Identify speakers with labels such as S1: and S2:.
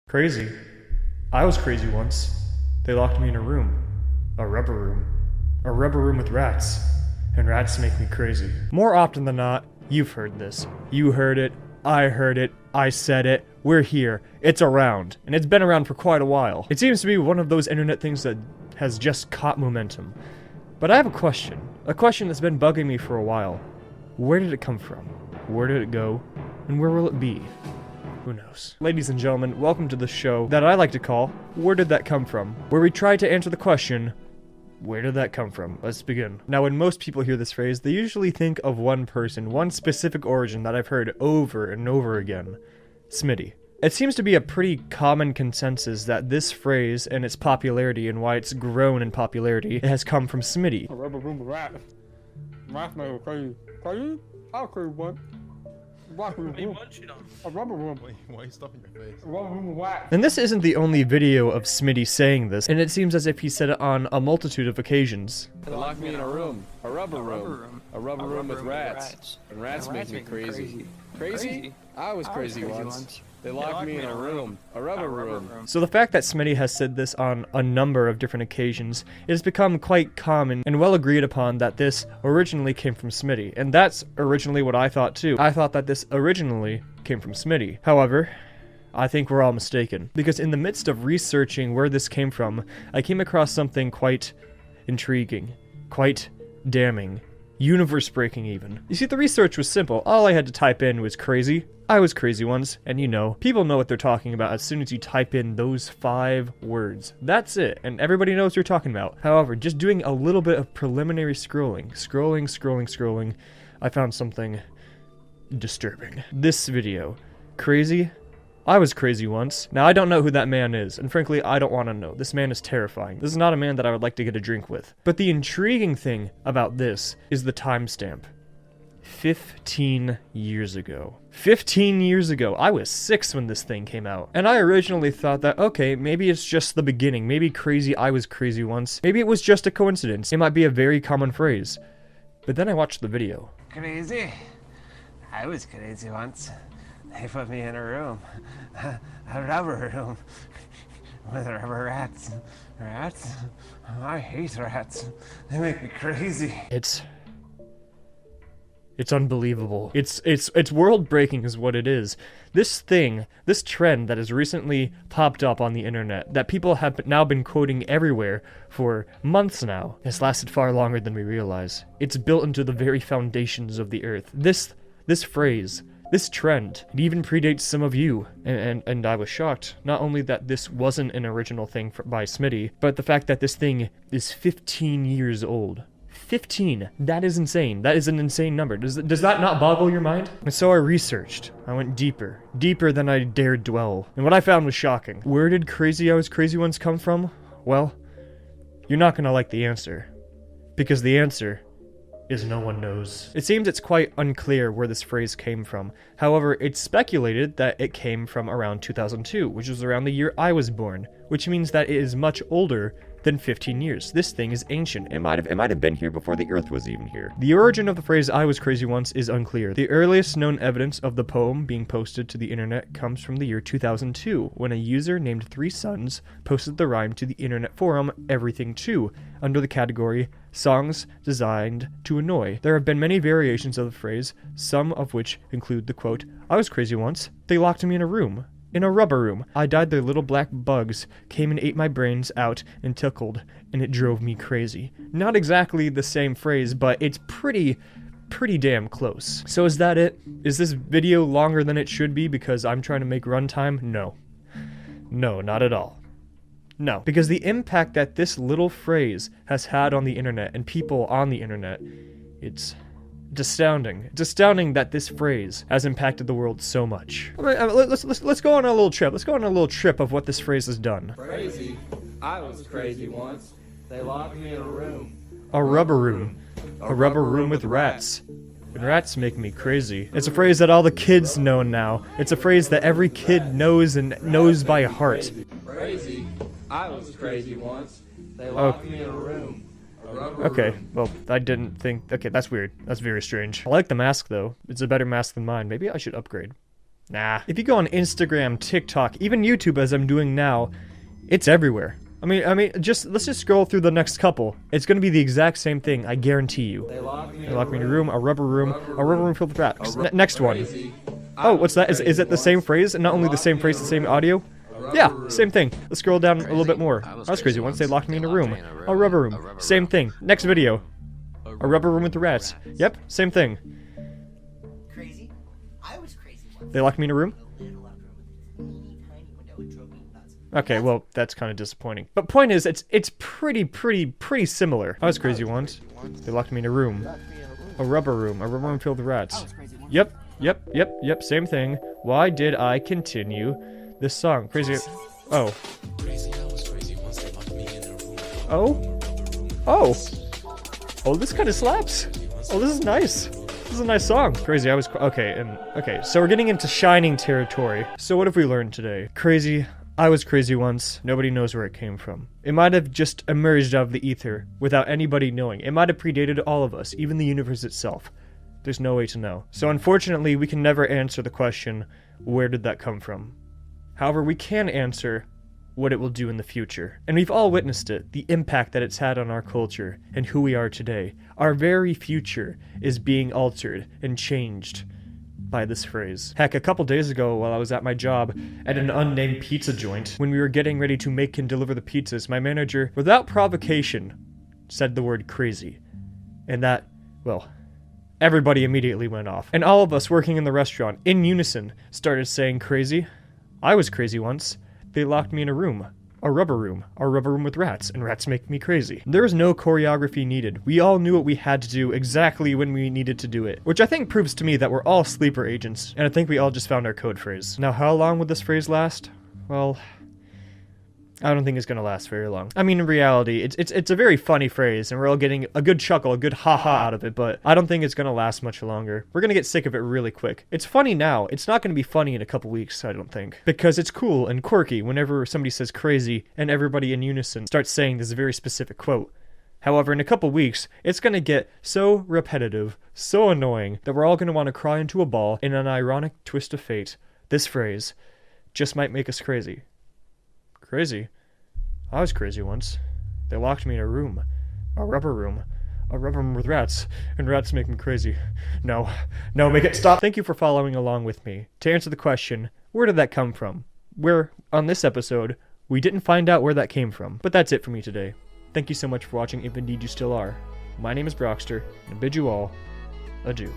S1: Crazy. I was crazy once. They locked me in a room. A rubber room. A rubber room with rats. And rats make me crazy. More often than not, you've heard this. You heard it. I said it. We're here. It's around. And it's been around for quite a while. It seems to be one of those internet things that has just caught momentum. But I have a question. A question that's been bugging me for a while. Where did it come from? Where did it go? And where will it be? Who knows? Ladies and gentlemen, welcome to the show that I like to call Where Did That Come From? Where we try to answer the question, where did that come from? Let's begin. Now, when most people hear this phrase, they usually think of one person, one specific origin that I've heard over and over again. Smitty. It seems to be a pretty common consensus that this phrase and its popularity and why it's grown in popularity has come from Smitty.
S2: A rubber room rat. Rat man was crazy. Crazy? How crazy what?
S3: What are you munching on?
S2: A rubber room.
S4: Why are you stuffing your face?
S2: A rubber room rat.
S1: And this isn't the only video of Smitty saying this, and it seems as if he said it on a multitude of occasions.
S5: They locked me in a room. A rubber room. A rubber room with rats. And rats make me crazy. Crazy? I was crazy once. They locked me in a room. A rubber room.
S1: So the fact that Smitty has said this on a number of different occasions, it has become quite common and well agreed upon that this originally came from Smitty. And that's originally what I thought too. I thought that this originally came from Smitty. However, I think we're all mistaken. Because in the midst of researching where this came from, I came across something quite intriguing, quite damning, universe-breaking even. You see, the research was simple. All I had to type in was crazy. I was crazy once, and you know, people know what they're talking about as soon as you type in those 5 words. That's it, and everybody knows what you're talking about. However, just doing a little bit of preliminary scrolling, I found something disturbing. This video. Crazy? I was crazy once. Now, I don't know who that man is, and frankly, I don't want to know. This man is terrifying. This is not a man that I would like to get a drink with. But the intriguing thing about this is the timestamp. 15 years ago. 15 years ago. I was 6 when this thing came out. And I originally thought that, okay, maybe it's just the beginning. Maybe crazy, I was crazy once. Maybe it was just a coincidence. It might be a very common phrase. But then I watched the video.
S6: Crazy? I was crazy once. They put me in a room. A rubber room. With rubber rats. Rats? I hate rats. They make me crazy.
S1: It's unbelievable. It's world-breaking is what it is. This thing, this trend that has recently popped up on the internet, that people have now been quoting everywhere for months now, has lasted far longer than we realize. It's built into the very foundations of the earth. This phrase, this trend, it even predates some of you, and I was shocked. Not only that this wasn't an original thing by Smitty, but the fact that this thing is 15 years old. 15. That is insane. That is an insane number. Does that not boggle your mind? And so I researched. I went deeper than I dared dwell. And what I found was shocking. Where did crazy I was crazy once come from? Well, you're not gonna like the answer. Because the answer is no one knows. It seems it's quite unclear where this phrase came from. However, it's speculated that it came from around 2002, which was around the year I was born, which means that it is much older than 15 years. This thing is ancient. It might have been here before the Earth was even here. The origin of the phrase I was crazy once is unclear. The earliest known evidence of the poem being posted to the internet comes from the year 2002, when a user named 3Suns posted the rhyme to the internet forum Everything2, under the category Songs Designed to Annoy. There have been many variations of the phrase, some of which include the quote, I was crazy once. They locked me in a room. In a rubber room. I died, their little black bugs came and ate my brains out and tickled, and it drove me crazy. Not exactly the same phrase, but it's pretty damn close. So is that it? Is this video longer than it should be because I'm trying to make runtime? No. No, not at all. No. Because the impact that this little phrase has had on the internet and people on the internet, it's astounding. It's astounding that this phrase has impacted the world so much. Let's go on a little trip. Let's go on a little trip of what this phrase has done.
S5: Crazy. I was crazy once. They locked me in a room.
S1: A rubber room. A rubber room with rats. And rats make me crazy. It's a phrase that all the kids know now. It's a phrase that every kid knows and knows by heart.
S5: Crazy. I was crazy once. They locked me in a room.
S1: Okay, well, I didn't think... Okay, that's weird. That's very strange. I like the mask, though. It's a better mask than mine. Maybe I should upgrade. Nah. If you go on Instagram, TikTok, even YouTube as I'm doing now, it's everywhere. I mean, let's just scroll through the next couple. It's gonna be the exact same thing, I guarantee you. They lock me in a room, a rubber room filled with rats. Next one. Oh, what's that? Is it the same phrase? Not only the same phrase, the same audio? Yeah, same thing. Let's scroll down a little bit more. I was crazy once. They locked me in a room. A rubber room. Same thing. Next video. A rubber room with the rats. Yep, same thing.
S4: Crazy? I was crazy once.
S1: They locked me in a room?
S4: A little locker room with a teeny tiny window and drove me nuts.
S1: Okay, well, that's kind of disappointing. But point is, it's pretty similar. I was crazy once. They locked me in a room. A rubber room filled with rats. Yep, same thing. Why did I continue this song? Crazy. Oh. Oh, this kind of slaps. Oh, this is nice. This is a nice song. Crazy, okay, so we're getting into Shining territory. So what have we learned today? Crazy, I was crazy once. Nobody knows where it came from. It might have just emerged out of the ether without anybody knowing. It might have predated all of us, even the universe itself. There's no way to know. So unfortunately, we can never answer the question, where did that come from? However, we can answer what it will do in the future. And we've all witnessed it, the impact that it's had on our culture and who we are today. Our very future is being altered and changed by this phrase. Heck, a couple days ago while I was at my job at an unnamed pizza joint, when we were getting ready to make and deliver the pizzas, my manager, without provocation, said the word crazy. And that, well, everybody immediately went off. And all of us working in the restaurant, in unison, started saying crazy. I was crazy once. They locked me in a room with rats, and rats make me crazy. There was no choreography needed. We all knew what we had to do exactly when we needed to do it, which I think proves to me that we're all sleeper agents, and I think we all just found our code phrase. Now, how long would this phrase last? Well, I don't think it's gonna last very long. I mean, in reality, it's a very funny phrase, and we're all getting a good chuckle, a good ha-ha out of it, but I don't think it's gonna last much longer. We're gonna get sick of it really quick. It's funny now. It's not gonna be funny in a couple weeks, I don't think. Because it's cool and quirky whenever somebody says crazy, and everybody in unison starts saying this very specific quote. However, in a couple weeks, it's gonna get so repetitive, so annoying, that we're all gonna want to cry into a ball in an ironic twist of fate. This phrase just might make us crazy. Crazy? I was crazy once. They locked me in a room. A rubber room with rats, and rats make me crazy. No, make it stop. Thank you for following along with me. To answer the question, where did that come from? Where, on this episode, we didn't find out where that came from. But that's it for me today. Thank you so much for watching, if indeed you still are. My name is Brockster, and I bid you all adieu.